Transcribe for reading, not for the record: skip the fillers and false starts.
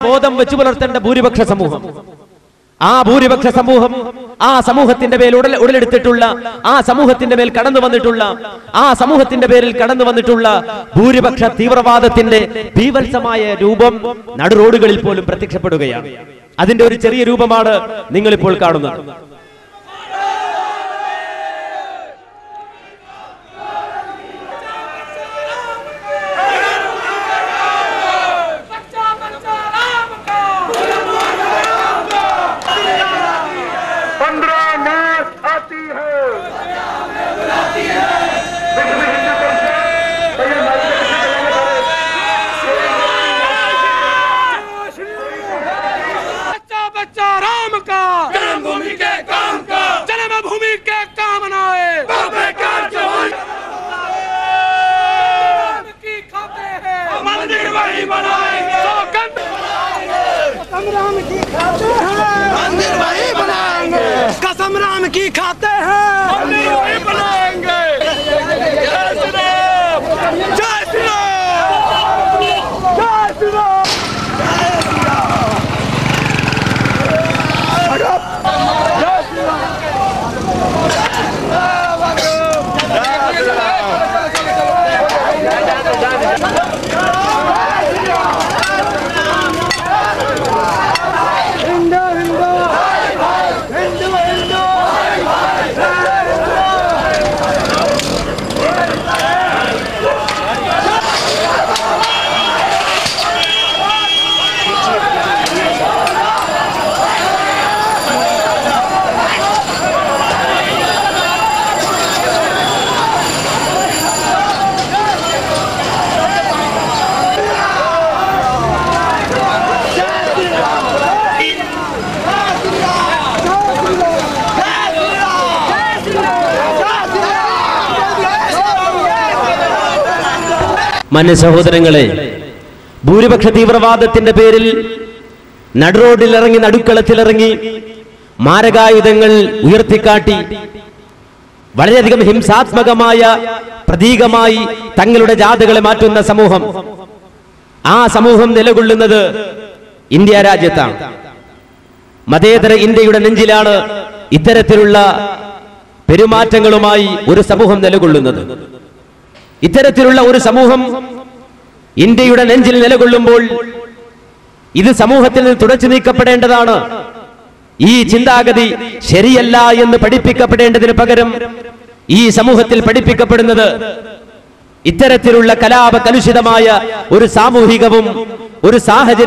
ബോധം വെച്ചു പുലർത്തേണ്ട ഭൂരിപക്ഷ സമൂഹം, ആ ഭൂരിപക്ഷ സമൂഹം, ആ സമൂഹത്തിന്റെ മേൽ ഉടലെടുത്തിട്ടുള്ള, ആ സമൂഹത്തിന്റെ മേൽ കടന്നു വന്നിട്ടുള്ള, ആ സമൂഹത്തിന്റെ പേരിൽ കടന്നു വന്നിട്ടുള്ള ഭൂരിപക്ഷ തീവ്രവാദത്തിന്റെ ഭീവത്സമായ രൂപം നടു റോഡുകളിൽ പോലും പ്രത്യക്ഷപ്പെടുകയാണ്. അതിന്റെ ഒരു ചെറിയ രൂപമാണ് നിങ്ങളിപ്പോൾ കാണുന്നത്. कसम राम की खाते हैं, मंदिर वही बनाएंगे। जय श्री राम, जय श्री राम, जय श्री राम, जय श्री राम, जय श्री राम। മാന്യ സഹോദരങ്ങളെ, ഭൂരിപക്ഷ തീവ്രവാദത്തിന്റെ പേരിൽ നടുറോഡിലിറങ്ങി, നടുക്കളത്തിലിറങ്ങി മാരകായുധങ്ങൾ ഉയർത്തിക്കാട്ടി വളരെയധികം ഹിംസാത്മകമായ പ്രതീകമായി തങ്ങളുടെ ജാഥകളെ മാറ്റുന്ന സമൂഹം, ആ സമൂഹം നിലകൊള്ളുന്നത് ഇന്ത്യ രാജ്യത്താണ്. മതേതര ഇന്ത്യയുടെ നെഞ്ചിലാണ് ഇത്തരത്തിലുള്ള പെരുമാറ്റങ്ങളുമായി ഒരു സമൂഹം നിലകൊള്ളുന്നത്. ഇത്തരത്തിലുള്ള ഒരു സമൂഹം ഇന്ത്യയുടെ നെഞ്ചിൽ നിലകൊള്ളുമ്പോൾ ഇത് സമൂഹത്തിൽ നിന്ന് തുടച്ചു നീക്കപ്പെടേണ്ടതാണ്. ഈ ചിന്താഗതി ശരിയല്ല എന്ന് പഠിപ്പിക്കപ്പെടേണ്ടതിന് പകരം ഈ സമൂഹത്തിൽ പഠിപ്പിക്കപ്പെടുന്നത് ഇത്തരത്തിലുള്ള കലാപ കലുഷിതമായ ഒരു സാമൂഹികവും ഒരു സാഹചര്യം